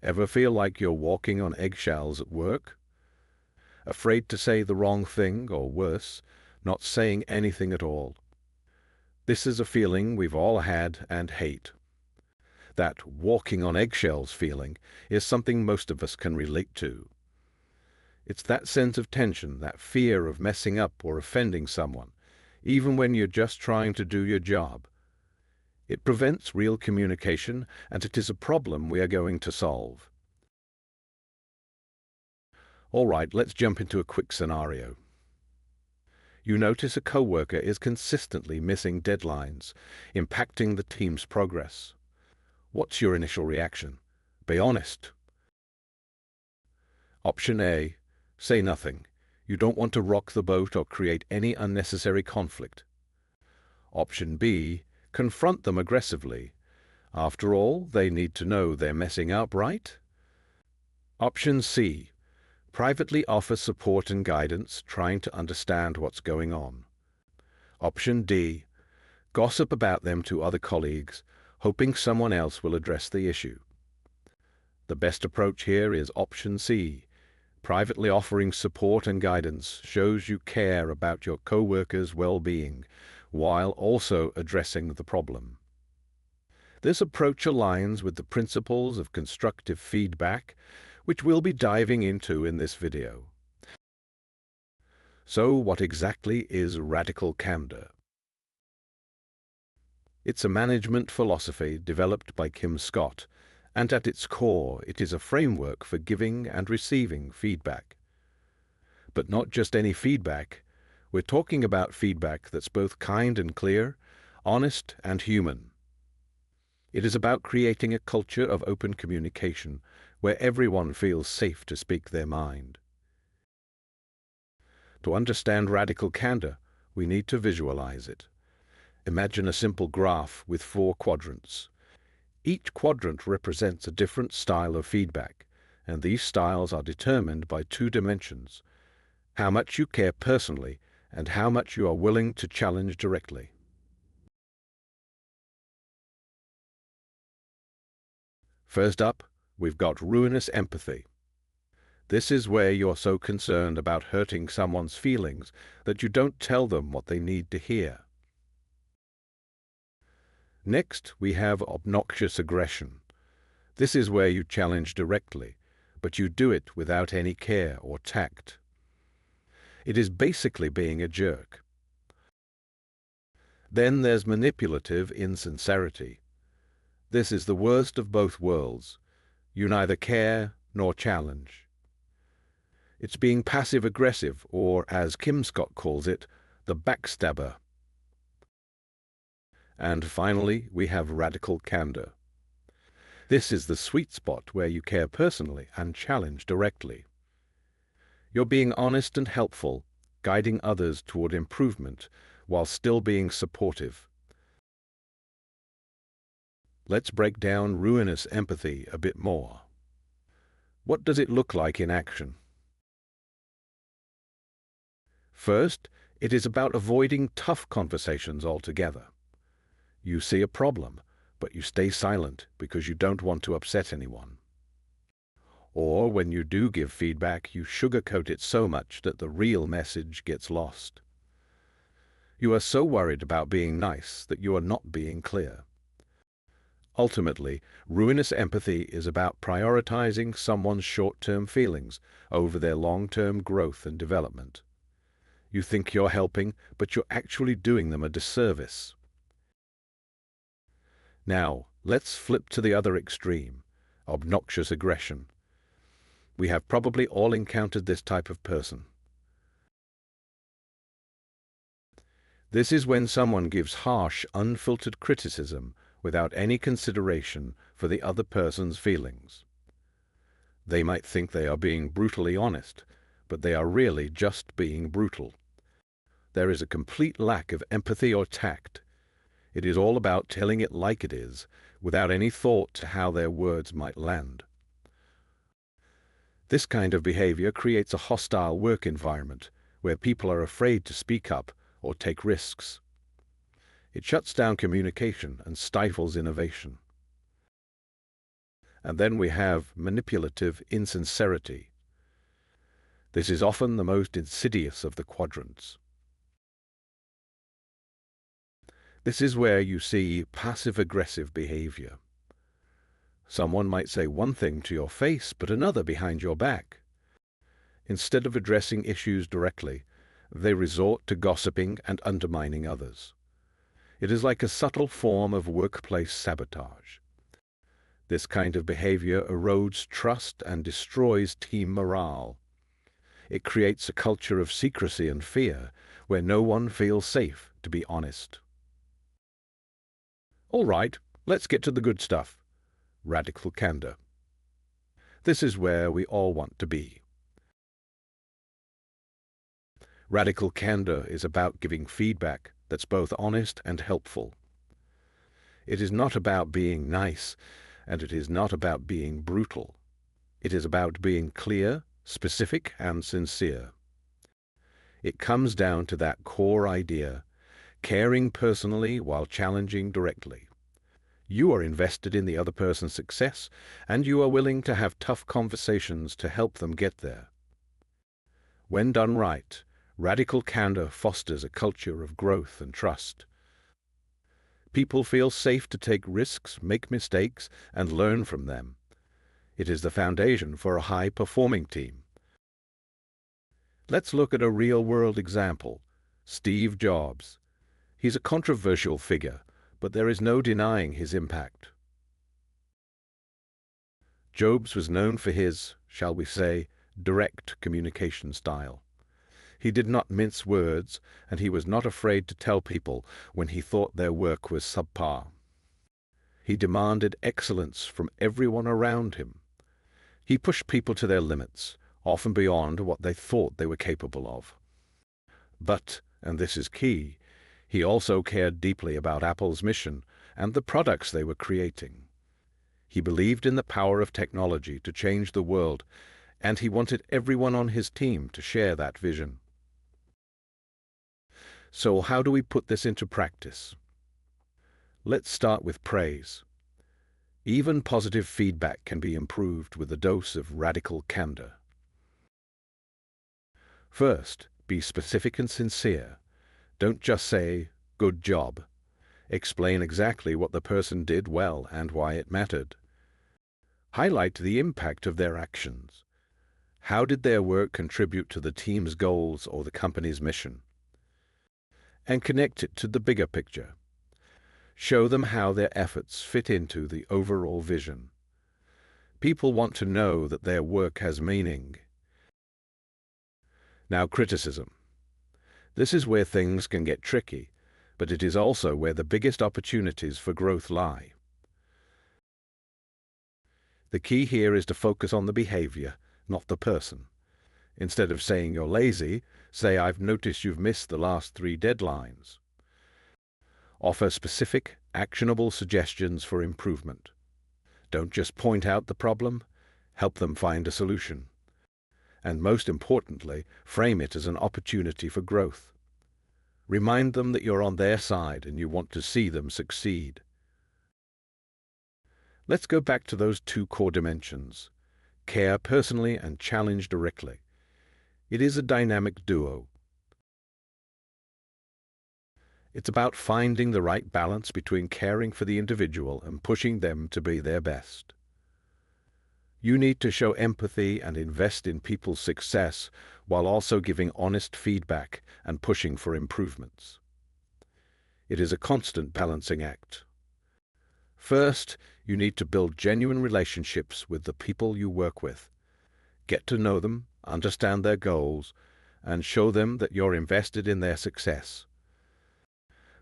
Ever feel like you're walking on eggshells at work? Afraid to say the wrong thing, or worse, not saying anything at all? This is a feeling we've all had and hate. That walking on eggshells feeling is something most of us can relate to. It's that sense of tension, that fear of messing up or offending someone, even when you're just trying to do your job. It prevents real communication, and it is a problem we are going to solve. All right, let's jump into a quick scenario. You notice a coworker is consistently missing deadlines, impacting the team's progress. What's your initial reaction? Be honest. Option A, say nothing. You don't want to rock the boat or create any unnecessary conflict. Option B, confront them aggressively. After all, they need to know they're messing up, right? Option C, privately offer support and guidance, trying to understand what's going on. Option D, gossip about them to other colleagues, hoping someone else will address the issue. The best approach here is option C. Privately offering support and guidance shows you care about your co-workers' well-being, while also addressing the problem. This approach aligns with the principles of constructive feedback, which we'll be diving into in this video. So, what exactly is radical candor? It's a management philosophy developed by Kim Scott, and at its core, it is a framework for giving and receiving feedback. But not just any feedback. We're talking about feedback that's both kind and clear, honest and human. It is about creating a culture of open communication where everyone feels safe to speak their mind. To understand radical candor, we need to visualize it. Imagine a simple graph with 4 quadrants. Each quadrant represents a different style of feedback, and these styles are determined by 2 dimensions: how much you care personally and how much you are willing to challenge directly. First up, we've got ruinous empathy. This is where you're so concerned about hurting someone's feelings that you don't tell them what they need to hear. Next, we have obnoxious aggression. This is where you challenge directly, but you do it without any care or tact. It is basically being a jerk. Then there's manipulative insincerity. This is the worst of both worlds. You neither care nor challenge. It's being passive-aggressive, or as Kim Scott calls it, the backstabber. And finally, we have radical candor. This is the sweet spot where you care personally and challenge directly. You're being honest and helpful, guiding others toward improvement while still being supportive. Let's break down ruinous empathy a bit more. What does it look like in action? First, it is about avoiding tough conversations altogether. You see a problem, but you stay silent because you don't want to upset anyone. Or when you do give feedback, you sugarcoat it so much that the real message gets lost. You are so worried about being nice that you are not being clear. Ultimately, ruinous empathy is about prioritizing someone's short-term feelings over their long-term growth and development. You think you're helping, but you're actually doing them a disservice. Now, let's flip to the other extreme, obnoxious aggression. We have probably all encountered this type of person. This is when someone gives harsh, unfiltered criticism without any consideration for the other person's feelings. They might think they are being brutally honest, but they are really just being brutal. There is a complete lack of empathy or tact. It is all about telling it like it is, without any thought to how their words might land. This kind of behavior creates a hostile work environment where people are afraid to speak up or take risks. It shuts down communication and stifles innovation. And then we have manipulative insincerity. This is often the most insidious of the quadrants. This is where you see passive-aggressive behavior. Someone might say one thing to your face, but another behind your back. Instead of addressing issues directly, they resort to gossiping and undermining others. It is like a subtle form of workplace sabotage. This kind of behavior erodes trust and destroys team morale. It creates a culture of secrecy and fear, where no one feels safe to be honest. All right, let's get to the good stuff. Radical candor. This is where we all want to be. Radical candor is about giving feedback that's both honest and helpful. It is not about being nice, and it is not about being brutal. It is about being clear, specific, and sincere. It comes down to that core idea, caring personally while challenging directly. You are invested in the other person's success, and you are willing to have tough conversations to help them get there. When done right, radical candor fosters a culture of growth and trust. People feel safe to take risks, make mistakes, and learn from them. It is the foundation for a high-performing team. Let's look at a real-world example. Steve Jobs. He's a controversial figure, but there is no denying his impact. Jobs was known for his, shall we say, direct communication style. He did not mince words, and he was not afraid to tell people when he thought their work was subpar. He demanded excellence from everyone around him. He pushed people to their limits, often beyond what they thought they were capable of. But, and this is key, he also cared deeply about Apple's mission and the products they were creating. He believed in the power of technology to change the world, and he wanted everyone on his team to share that vision. So how do we put this into practice? Let's start with praise. Even positive feedback can be improved with a dose of radical candor. First, be specific and sincere. Don't just say, "Good job." Explain exactly what the person did well and why it mattered. Highlight the impact of their actions. How did their work contribute to the team's goals or the company's mission? And connect it to the bigger picture. Show them how their efforts fit into the overall vision. People want to know that their work has meaning. Now, criticism. This is where things can get tricky, but it is also where the biggest opportunities for growth lie. The key here is to focus on the behavior, not the person. Instead of saying you're lazy, say, "I've noticed you've missed the last 3 deadlines." Offer specific, actionable suggestions for improvement. Don't just point out the problem, help them find a solution. And most importantly, frame it as an opportunity for growth. Remind them that you're on their side and you want to see them succeed. Let's go back to those 2 core dimensions: care personally and challenge directly. It is a dynamic duo. It's about finding the right balance between caring for the individual and pushing them to be their best. You need to show empathy and invest in people's success while also giving honest feedback and pushing for improvements. It is a constant balancing act. First, you need to build genuine relationships with the people you work with. Get to know them, understand their goals, and show them that you're invested in their success.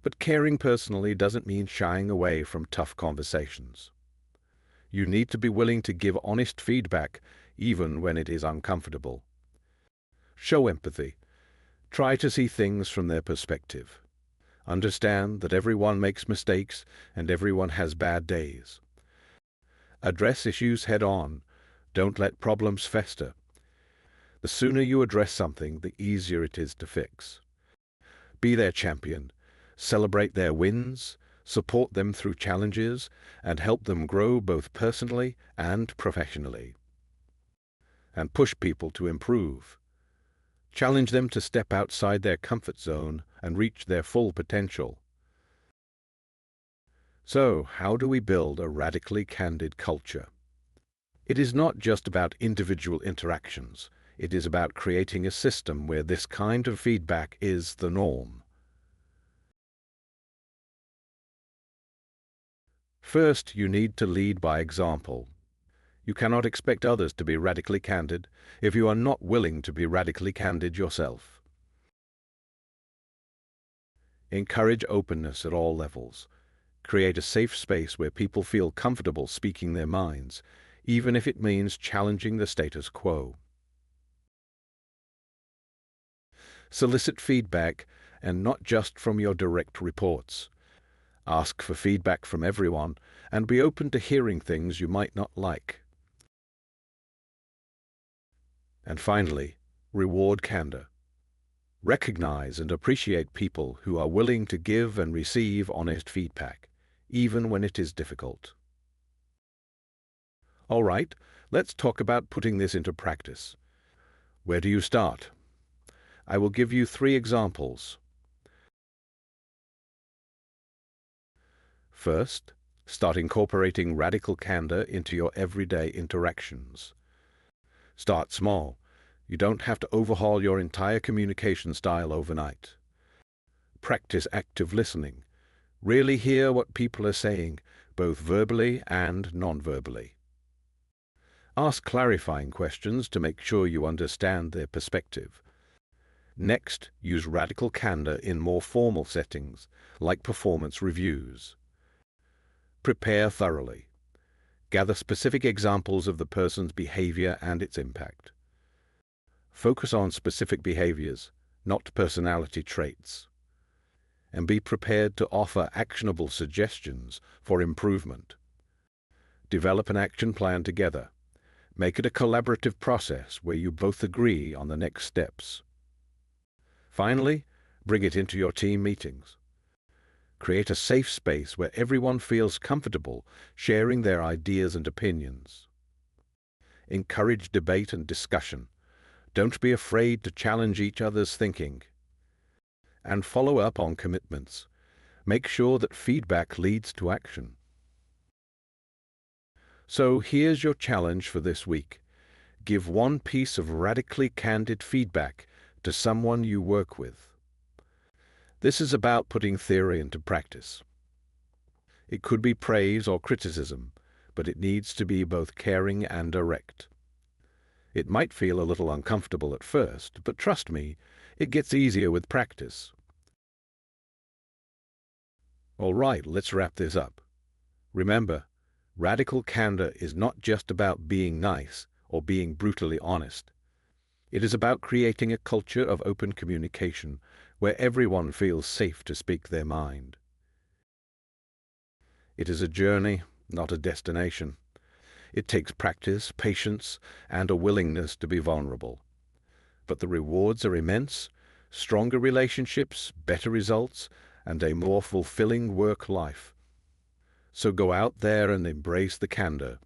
But caring personally doesn't mean shying away from tough conversations. You need to be willing to give honest feedback, even when it is uncomfortable. Show empathy. Try to see things from their perspective. Understand that everyone makes mistakes and everyone has bad days. Address issues head-on. Don't let problems fester. The sooner you address something, the easier it is to fix. Be their champion. Celebrate their wins. support them through challenges, and help them grow both personally and professionally. And push people to improve. Challenge them to step outside their comfort zone and reach their full potential. So, how do we build a radically candid culture? It is not just about individual interactions. It is about creating a system where this kind of feedback is the norm. First, you need to lead by example. You cannot expect others to be radically candid if you are not willing to be radically candid yourself. Encourage openness at all levels. Create a safe space where people feel comfortable speaking their minds, even if it means challenging the status quo. Solicit feedback, and not just from your direct reports. Ask for feedback from everyone, and be open to hearing things you might not like. And finally, reward candor. Recognize and appreciate people who are willing to give and receive honest feedback, even when it is difficult. All right, let's talk about putting this into practice. Where do you start? I will give you 3 examples. First, start incorporating radical candor into your everyday interactions. Start small. You don't have to overhaul your entire communication style overnight. Practice active listening. Really hear what people are saying, both verbally and non-verbally. Ask clarifying questions to make sure you understand their perspective. Next, use radical candor in more formal settings, like performance reviews. Prepare thoroughly. Gather specific examples of the person's behavior and its impact. Focus on specific behaviors, not personality traits. And be prepared to offer actionable suggestions for improvement. Develop an action plan together. Make it a collaborative process where you both agree on the next steps. Finally, bring it into your team meetings. Create a safe space where everyone feels comfortable sharing their ideas and opinions. Encourage debate and discussion. Don't be afraid to challenge each other's thinking. And follow up on commitments. Make sure that feedback leads to action. So here's your challenge for this week. Give one piece of radically candid feedback to someone you work with. This is about putting theory into practice. It could be praise or criticism, but it needs to be both caring and direct. It might feel a little uncomfortable at first, but trust me, it gets easier with practice. All right, let's wrap this up. Remember, radical candor is not just about being nice or being brutally honest. It is about creating a culture of open communication where everyone feels safe to speak their mind. It is a journey, not a destination. It takes practice, patience, and a willingness to be vulnerable. But the rewards are immense: stronger relationships, better results, and a more fulfilling work life. So go out there and embrace the candor.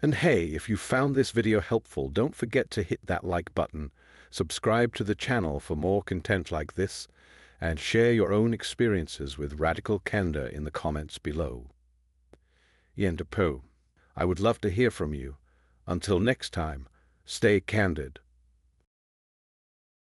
And hey, if you found this video helpful, don't forget to hit that like button, subscribe to the channel for more content like this, and share your own experiences with radical candor in the comments below. Yenda Po. I would love to hear from you. Until next time, stay candid.